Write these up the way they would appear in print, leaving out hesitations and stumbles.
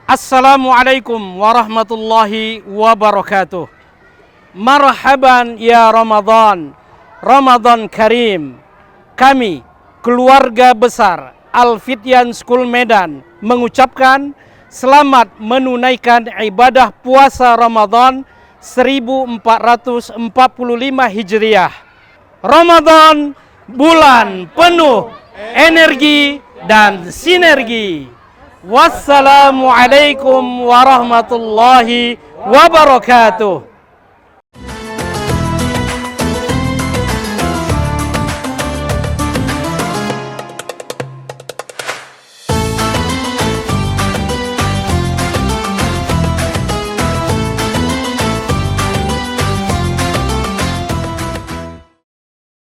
Assalamualaikum warahmatullahi wabarakatuh. Marhaban ya Ramadan, Ramadan Karim. Kami, keluarga besar Al-Fityan School Medan, mengucapkan selamat menunaikan ibadah puasa Ramadan 1445 Hijriah. Ramadan, bulan penuh energi dan sinergi. Wassalamualaikum warahmatullahi wabarakatuh.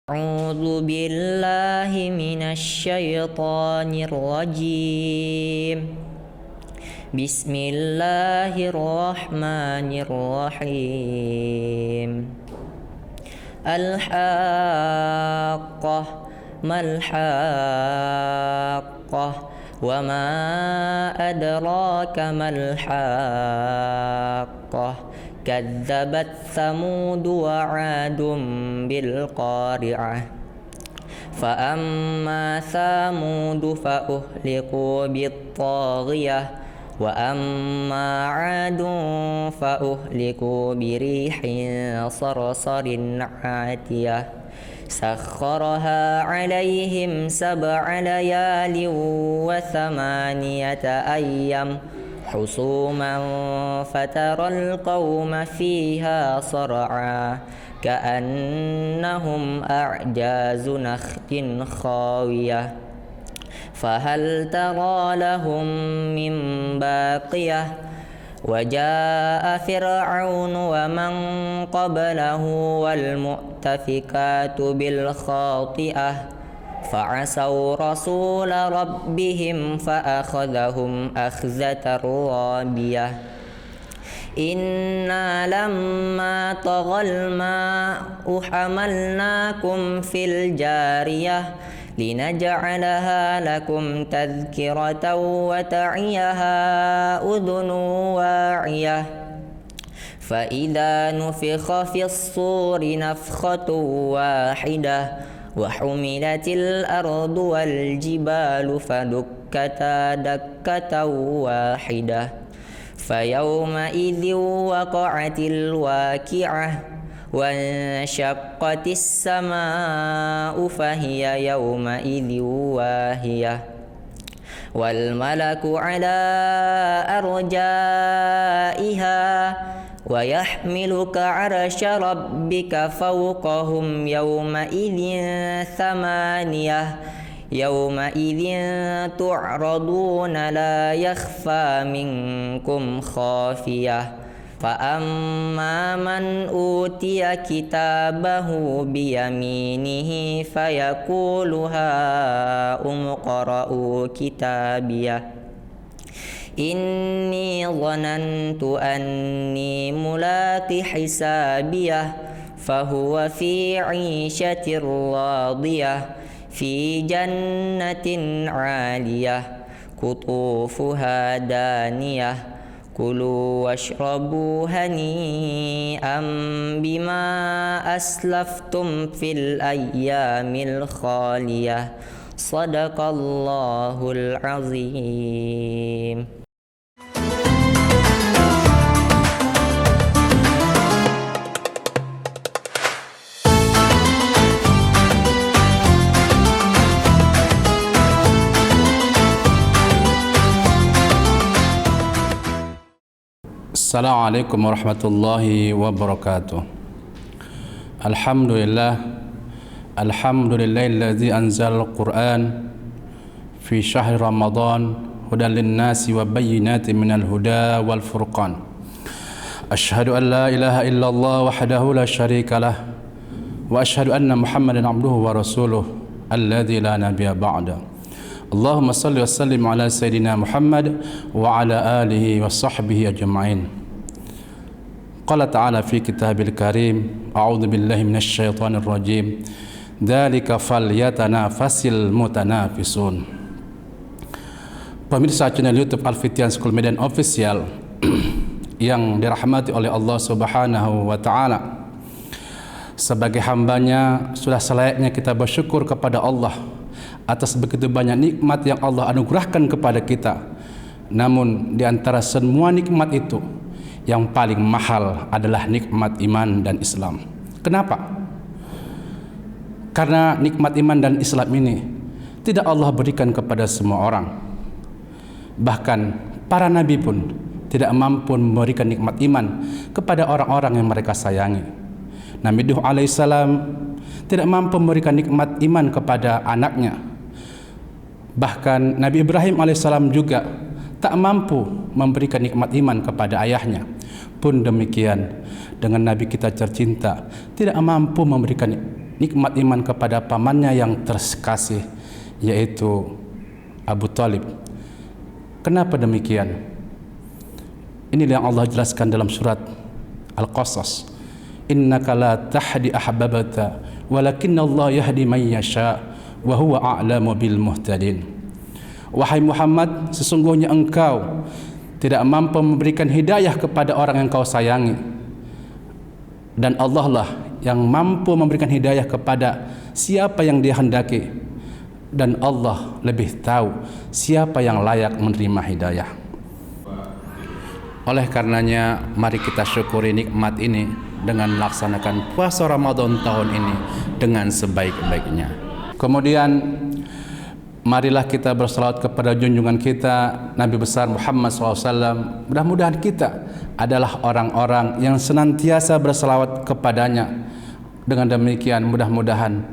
A'udzu billahi minasyaitonir rajim. Bismillahirrahmanirrahim. Al-haqqah mal-haqqah wa ma adraka mal-haqqah. Kadzabat Tsamud wa 'Adun bil qari'ah. Fa amma Tsamud fa uhliqu bit taghiyah wa amma 'Adun fa uhliqu bi rihin sarsarin 'atiyah. Sakhkharaha 'alaihim sab'a layalin wa thamaniyata ayyam حسوما فترى القوم فيها صرعا كأنهم أعجاز نخل خاوية فهل ترى لهم من باقية وجاء فرعون ومن قبله والمؤتفكات بالخاطئة فعصوا رسول ربهم فأخذهم أخذة رابية إنا لما طغى الماء حملناكم في الجارية لنجعلها لكم تذكرة وتعيها أذن واعية فإذا نفخ في الصور نفخة واحدة وحملت الأرض والجبال فدكتا دكة واحدة فيومئذ وقعت الواقعة وانشقت السماء فهي يومئذ واهية والملك على أرجائها ويحملك عرش ربك فوقهم يومئذ ثمانية يومئذ تعرضون لا يخفى منكم خافية فأما من أوتي كتابه بيمينه فيقول هاؤم اقرءوا كتابيه إني ظننت أني ملاق حسابيه فهو في عيشة راضية في جنة عالية قطوفها دانية كلوا واشربوا هنيئا بما أسلفتم في الأيام الخالية صدق الله العظيم. Assalamualaikum warahmatullahi wabarakatuh. Alhamdulillahilladzi anzalal Qur'an fi syahri Ramadan hudan linnasi wa bayyinatin minal huda wal furqan. Asyhadu an la ilaha illallah wahdahu la syarika lah wa asyhadu anna Muhammadan abduhu wa rasuluh alladzi la nabiyya ba'da. Allahumma salli wa sallim ala sayyidina Muhammad wa ala alihi wa sahbihi ajma'in. Qala ta'ala fi kitabil karim, a'udzu billahi minasy syaithanir rajim. Dzalika falyatanafasil mutanafisun. Pemirsa channel YouTube Al-Fityan School Medan Official yang dirahmati oleh Allah Subhanahu wa Ta'ala, sebagai hambanya sudah selayaknya kita bersyukur kepada Allah atas begitu banyak nikmat yang Allah anugerahkan kepada kita. Namun di antara semua nikmat itu, yang paling mahal adalah nikmat iman dan Islam. Kenapa? Karena nikmat iman dan Islam ini tidak Allah berikan kepada semua orang. Bahkan para nabi pun tidak mampu memberikan nikmat iman kepada orang-orang yang mereka sayangi. Nabi Nuh alaihissalam tidak mampu memberikan nikmat iman kepada anaknya. Bahkan Nabi Ibrahim alaihissalam juga tak mampu memberikan nikmat iman kepada ayahnya. Pun demikian dengan Nabi kita tercinta tidak mampu memberikan nikmat iman kepada pamannya yang terkasih, yaitu Abu Talib. Kenapa demikian? Ini yang Allah jelaskan dalam surat Al-Qasas. Innaka la tahdi ahbabata walakinna Allah yahdi man yasha wa huwa a'lamu bil muhtadin. Wahai Muhammad, sesungguhnya engkau tidak mampu memberikan hidayah kepada orang yang kau sayangi, dan Allah lah yang mampu memberikan hidayah kepada siapa yang Dia hendaki, dan Allah lebih tahu siapa yang layak menerima hidayah. Oleh karenanya, mari kita syukuri nikmat ini dengan melaksanakan puasa Ramadan tahun ini dengan sebaik-baiknya. Kemudian marilah kita bersalawat kepada junjungan kita Nabi besar Muhammad SAW. Mudah-mudahan kita adalah orang-orang yang senantiasa bersalawat kepadanya. Dengan demikian mudah-mudahan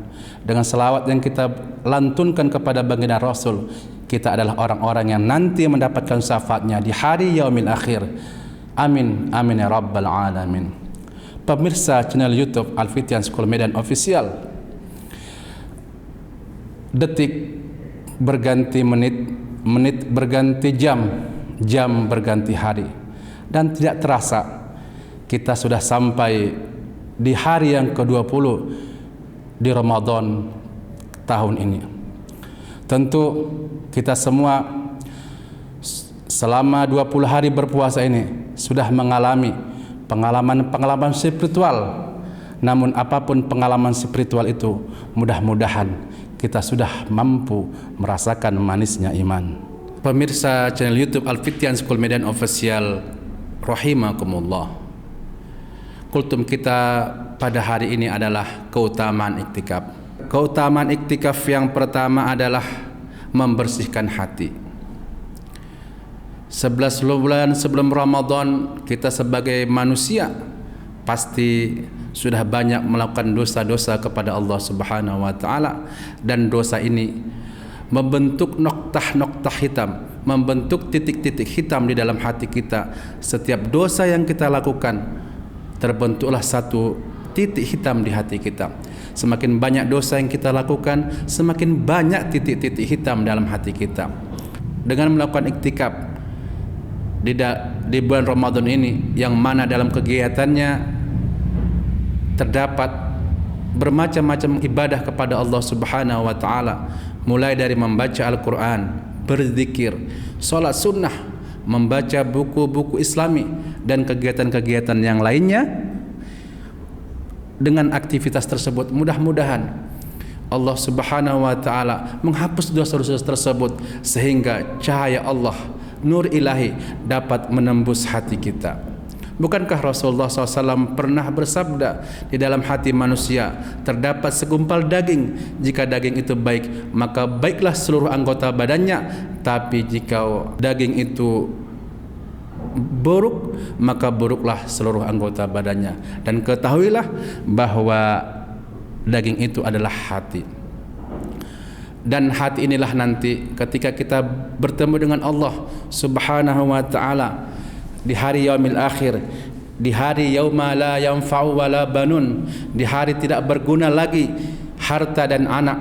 dengan salawat yang kita lantunkan kepada baginda Rasul, kita adalah orang-orang yang nanti mendapatkan syafaatnya di hari yaumil akhir. Amin, amin ya rabbal alamin. Pemirsa channel YouTube Al-Fityan School Medan Official, detik berganti menit, menit berganti jam, jam berganti hari, dan tidak terasa kita sudah sampai di hari yang ke-20 di Ramadan tahun ini. Tentu kita semua selama 20 hari berpuasa ini sudah mengalami pengalaman-pengalaman spiritual. Namun apapun pengalaman spiritual itu, mudah-mudahan kita sudah mampu merasakan manisnya iman. Pemirsa channel YouTube Al-Fityan School Medan Official, rahimakumullah. Kultum kita pada hari ini adalah keutamaan iktikaf. Keutamaan iktikaf yang pertama adalah membersihkan hati. 11 bulan sebelum Ramadan, kita sebagai manusia pasti sudah banyak melakukan dosa-dosa kepada Allah Subhanahu wa Ta'ala, dan dosa ini membentuk noktah-noktah hitam, membentuk titik-titik hitam di dalam hati kita. Setiap dosa yang kita lakukan, terbentuklah satu titik hitam di hati kita. Semakin banyak dosa yang kita lakukan, semakin banyak titik-titik hitam dalam hati kita. Dengan melakukan iktikaf di bulan Ramadan ini, yang mana dalam kegiatannya terdapat bermacam-macam ibadah kepada Allah Subhanahu wa Ta'ala, mulai dari membaca Al-Quran, berzikir, sholat sunnah, membaca buku-buku Islami, dan kegiatan-kegiatan yang lainnya. Dengan aktivitas tersebut, mudah-mudahan Allah Subhanahu wa Ta'ala menghapus dosa-dosa tersebut, sehingga cahaya Allah, nur ilahi dapat menembus hati kita. Bukankah Rasulullah SAW pernah bersabda, di dalam hati manusia terdapat segumpal daging. Jika daging itu baik, maka baiklah seluruh anggota badannya. Tapi jika daging itu buruk, maka buruklah seluruh anggota badannya. Dan ketahuilah bahwa daging itu adalah hati. Dan hati inilah nanti ketika kita bertemu dengan Allah Subhanahu wa Ta'ala di hari yaumil akhir, di hari yauma la yanfa'u wa la banun, di hari tidak berguna lagi harta dan anak,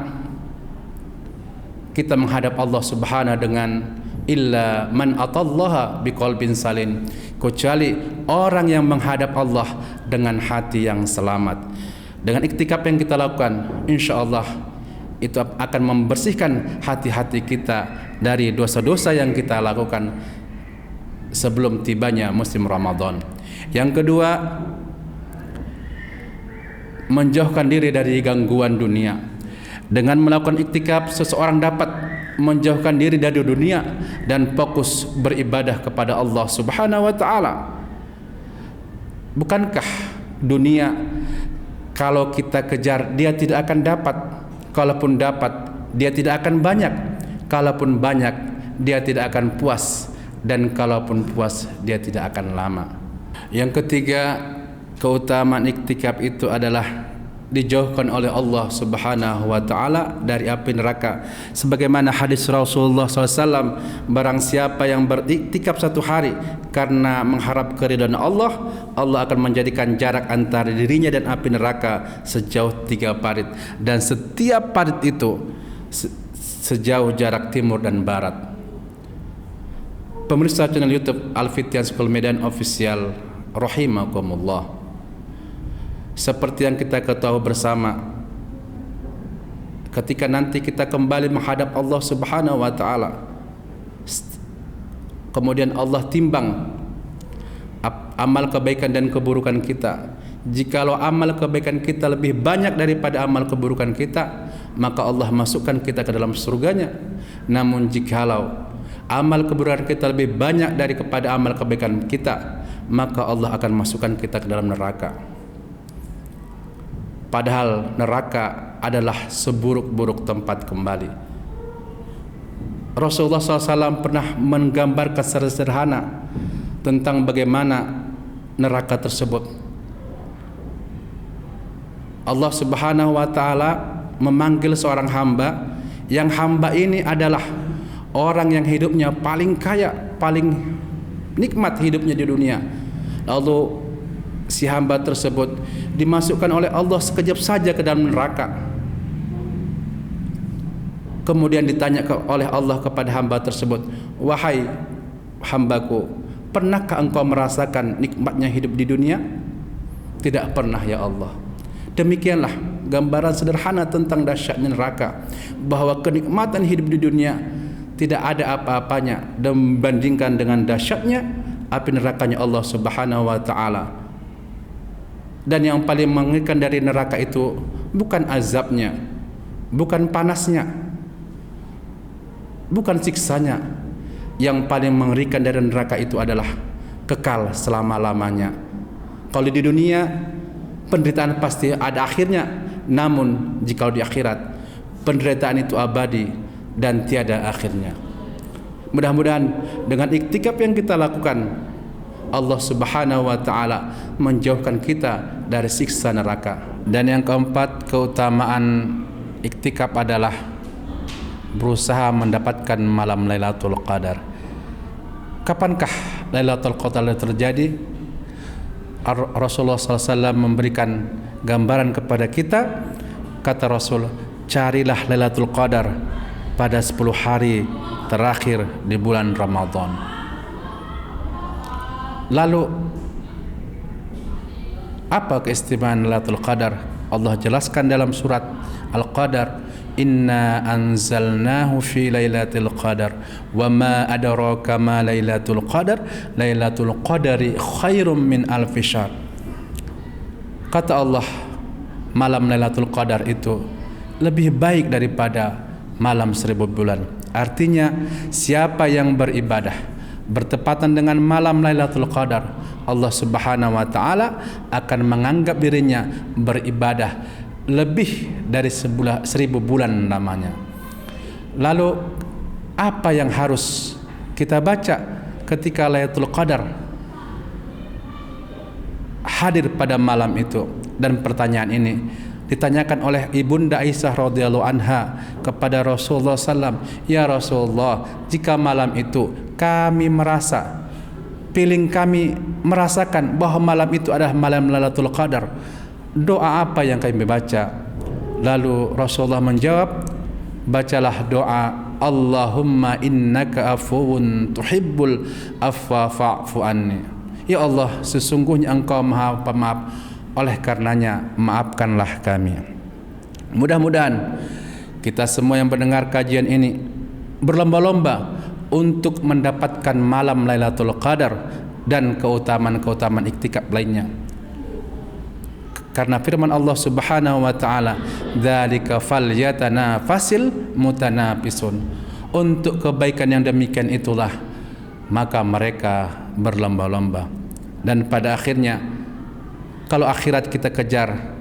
kita menghadap Allah Subhanahu dengan illa man atallaha biqalbin salim, kecuali orang yang menghadap Allah dengan hati yang selamat. Dengan iktikaf yang kita lakukan, insyaallah itu akan membersihkan hati-hati kita dari dosa-dosa yang kita lakukan sebelum tibanya musim Ramadan. Yang kedua, menjauhkan diri dari gangguan dunia. Dengan melakukan iktikaf, seseorang dapat menjauhkan diri dari dunia dan fokus beribadah kepada Allah Subhanahu wa taala. Bukankah dunia kalau kita kejar dia tidak akan dapat, kalaupun dapat dia tidak akan banyak, kalaupun banyak dia tidak akan puas, dan kalaupun puas dia tidak akan lama. Yang ketiga, keutamaan iktikaf itu adalah dijauhkan oleh Allah Subhanahu wa taala dari api neraka. Sebagaimana hadis Rasulullah SAW, barang siapa yang beriktikaf 1 hari karena mengharap keridhaan Allah, Allah akan menjadikan jarak antara dirinya dan api neraka sejauh 3 parit, dan setiap parit itu sejauh jarak timur dan barat. Pemirsa channel YouTube Al-Fityan School Medan Official rahimakumullah, seperti yang kita ketahui bersama, ketika nanti kita kembali menghadap Allah Subhanahu wa taala, kemudian Allah timbang amal kebaikan dan keburukan kita. Jikalau amal kebaikan kita lebih banyak daripada amal keburukan kita, maka Allah masukkan kita ke dalam surganya. Namun jikalau amal keburukan kita lebih banyak daripada amal kebaikan kita, maka Allah akan masukkan kita ke dalam neraka. Padahal neraka adalah seburuk-buruk tempat kembali. Rasulullah SAW pernah menggambarkan secara sederhana tentang bagaimana neraka tersebut. Allah Subhanahu wa taala memanggil seorang hamba, yang hamba ini adalah orang yang hidupnya paling kaya, paling nikmat hidupnya di dunia. Lalu si hamba tersebut dimasukkan oleh Allah sekejap saja ke dalam neraka. Kemudian ditanya oleh Allah kepada hamba tersebut, "Wahai hambaku, pernahkah engkau merasakan nikmatnya hidup di dunia?" "Tidak pernah ya Allah." Demikianlah gambaran sederhana tentang dahsyatnya neraka, bahwa kenikmatan hidup di dunia tidak ada apa-apanya dibandingkan dengan dahsyatnya api nerakanya Allah Subhanahu wa taala. Dan yang paling mengerikan dari neraka itu bukan azabnya, bukan panasnya, bukan siksanya. Yang paling mengerikan dari neraka itu adalah kekal selama-lamanya. Kalau di dunia penderitaan pasti ada akhirnya, namun jika di akhirat penderitaan itu abadi dan tiada akhirnya. Mudah-mudahan dengan iktikaf yang kita lakukan, Allah Subhanahu wa taala menjauhkan kita dari siksa neraka. Dan yang keempat, keutamaan iktikaf adalah berusaha mendapatkan malam Lailatul Qadar. Kapankah Lailatul Qadar terjadi? Rasulullah SAW memberikan gambaran kepada kita. Kata Rasul, carilah Lailatul Qadar pada 10 hari terakhir di bulan Ramadan. Lalu apa keistimewaan Lailatul Qadar? Allah jelaskan dalam surat Al-Qadar, "Inna anzalnahu fi Lailatul Qadar wa ma adraka ma Lailatul Qadar, Lailatul Qadari khairum min alfi syahr." Kata Allah, malam Lailatul Qadar itu lebih baik daripada malam 1000 bulan. Artinya, siapa yang beribadah bertepatan dengan malam Lailatul Qadar, Allah Subhanahu wa taala akan menganggap dirinya beribadah lebih dari 1000 bulan namanya. Lalu apa yang harus kita baca ketika Lailatul Qadar hadir pada malam itu? Dan pertanyaan ini ditanyakan oleh Ibunda Aisyah radhiyallahu anha kepada Rasulullah SAW, "Ya Rasulullah, jika malam itu kami merasa, feeling kami merasakan bahwa malam itu adalah malam Lailatul Qadar, doa apa yang kami baca?" Lalu Rasulullah menjawab, "Bacalah doa, Allahumma innaka afuwun tuhibbul afwa fa'fu anni." Ya Allah, sesungguhnya Engkau Maha Pemaaf, oleh karenanya maafkanlah kami. Mudah-mudahan kita semua yang mendengar kajian ini berlomba-lomba untuk mendapatkan malam Lailatul Qadar dan keutamaan-keutamaan iktikaf lainnya. Karena firman Allah Subhanahu wa taala, "Dzalika falyatanafasil mutanafisun." Untuk kebaikan yang demikian itulah maka mereka berlomba-lomba. Dan pada akhirnya, kalau akhirat kita kejar,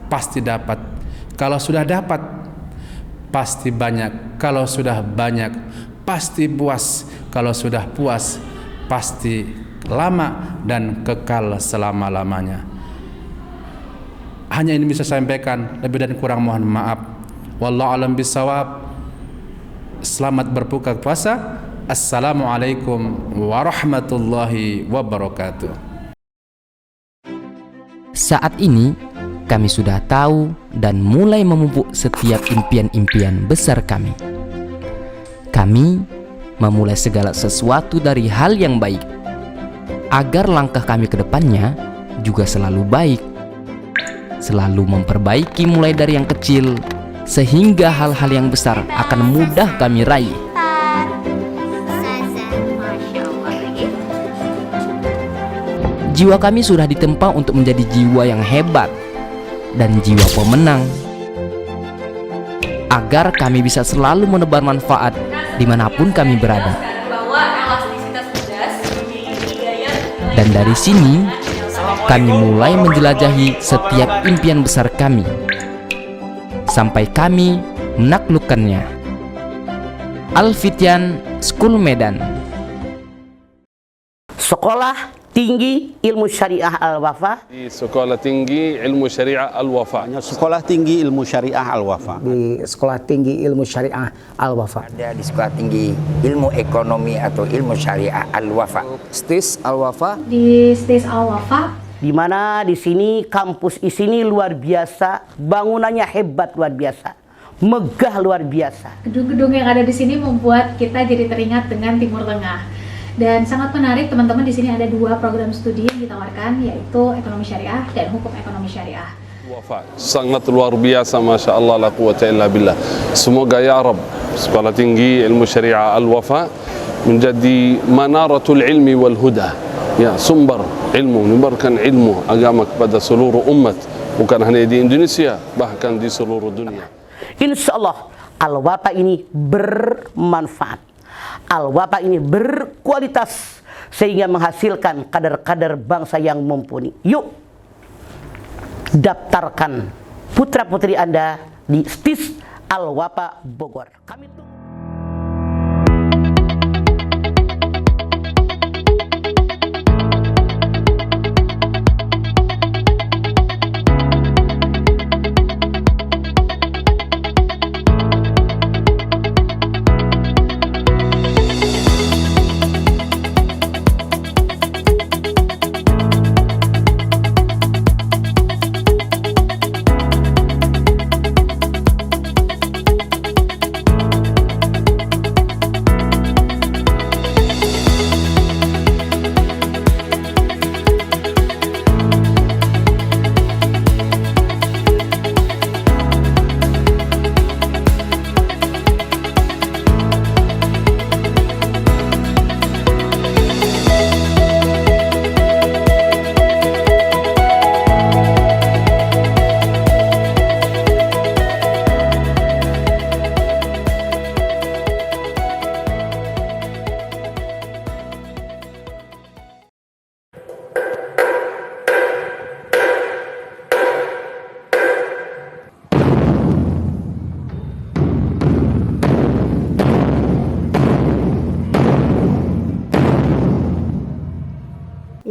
pasti dapat. Kalau sudah dapat, pasti banyak. Kalau sudah banyak, pasti puas. Kalau sudah puas, pasti lama dan kekal selama-lamanya. Hanya ini bisa saya sampaikan, lebih dan kurang mohon maaf. Wallahu a'lam bishawab. Selamat berbuka puasa. Assalamualaikum warahmatullahi wabarakatuh. Saat ini kami sudah tahu dan mulai memupuk setiap impian-impian besar kami. Kami memulai segala sesuatu dari hal yang baik, agar langkah kami ke depannya juga selalu baik. Selalu memperbaiki mulai dari yang kecil, sehingga hal-hal yang besar akan mudah kami raih. Jiwa kami sudah ditempa untuk menjadi jiwa yang hebat dan jiwa pemenang, agar kami bisa selalu menebar manfaat dimanapun kami berada. Dan dari sini kami mulai menjelajahi setiap impian besar kami sampai kami menaklukkannya. Al-Fityan School Medan. Sekolah Tinggi Ilmu Syariah Al-Wafa. Di Sekolah Tinggi Ilmu Syariah Al-Wafa. Sekolah Tinggi Ilmu Syariah Al-Wafa. Di Sekolah Tinggi Ilmu Syariah Al-Wafa. Ada di Sekolah Tinggi Ilmu Ekonomi atau Ilmu Syariah Al-Wafa. STIS Al-Wafa. Di STIS Al-Wafa. Di mana di sini kampus di sini luar biasa, bangunannya hebat luar biasa, megah luar biasa. Gedung-gedung yang ada di sini membuat kita jadi teringat dengan Timur Tengah. Dan sangat menarik, teman-teman, di sini ada 2 program studi yang ditawarkan, yaitu Ekonomi Syariah dan Hukum Ekonomi Syariah. Wafa, sangat luar biasa, Masya Allah, la quwata illa billah. Semoga ya Rab, Sekolah Tinggi Ilmu Syariah Al-Wafa menjadi manaratul ilmi wal huda. Ya, sumber ilmu, menyebarkan ilmu agama kepada seluruh umat, bukan hanya di Indonesia, bahkan di seluruh dunia. Insya Allah Al-Wafa ini bermanfaat. Al-Wafa ini berkualitas sehingga menghasilkan kader-kader bangsa yang mumpuni. Yuk, daftarkan putra-putri Anda di STIS Al-Wafa Bogor. Kami tunggu.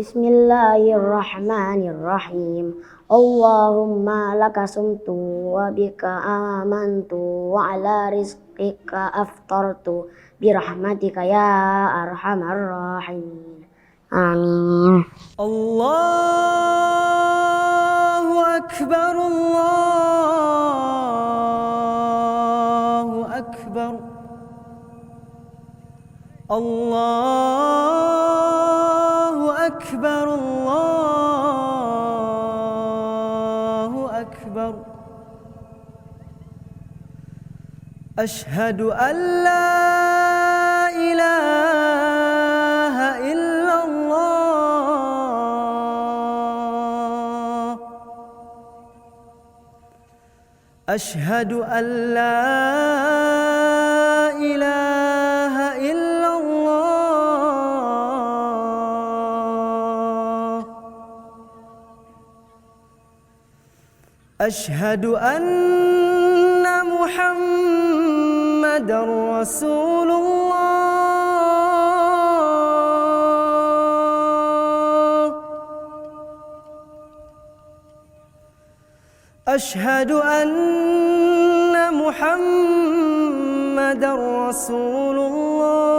Bismillahirrahmanirrahim. Allahumma laka sumtu wa bika amantu wa ala rizqika aftartu birahmatika ya arhamar rahimin. Amin. Allahu akbar, Allahu akbar, Allahu akbar, Allahu akbar. أشهد أن لا إله إلا الله أشهد أن لا إله إلا الله أشهد أن محمد رسول الله أشهد أن محمد رسول الله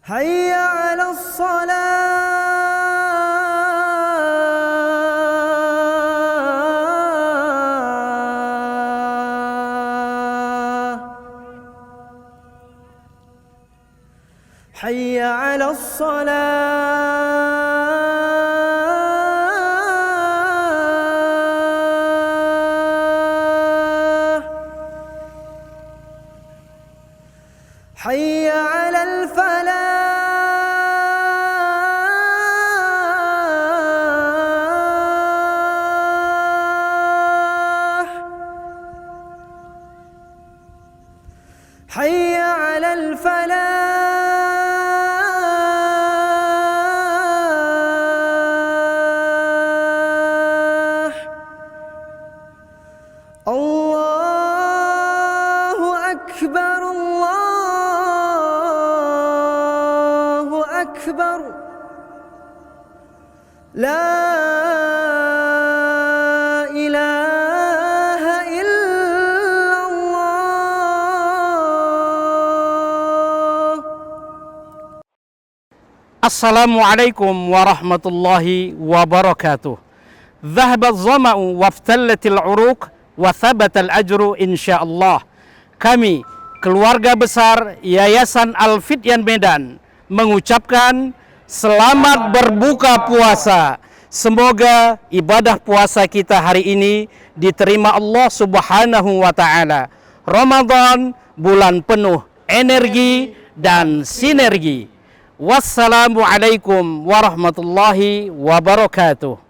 حي على الصلاة حي على الصلاة حي على الفلاح حي على الفلاح الله أكبر الله أكبر لا إله إلا الله Assalamualaikum warahmatullahi wabarakatuh. ذهب الظمأ وافتلت العروق وثبت الأجر insyaallah. Kami, keluarga besar Yayasan Al-Fidyan Medan, mengucapkan selamat berbuka puasa. Semoga ibadah puasa kita hari ini diterima Allah Subhanahu wa Ta'ala. Ramadan, bulan penuh energi dan sinergi. Wassalamualaikum warahmatullahi wabarakatuh.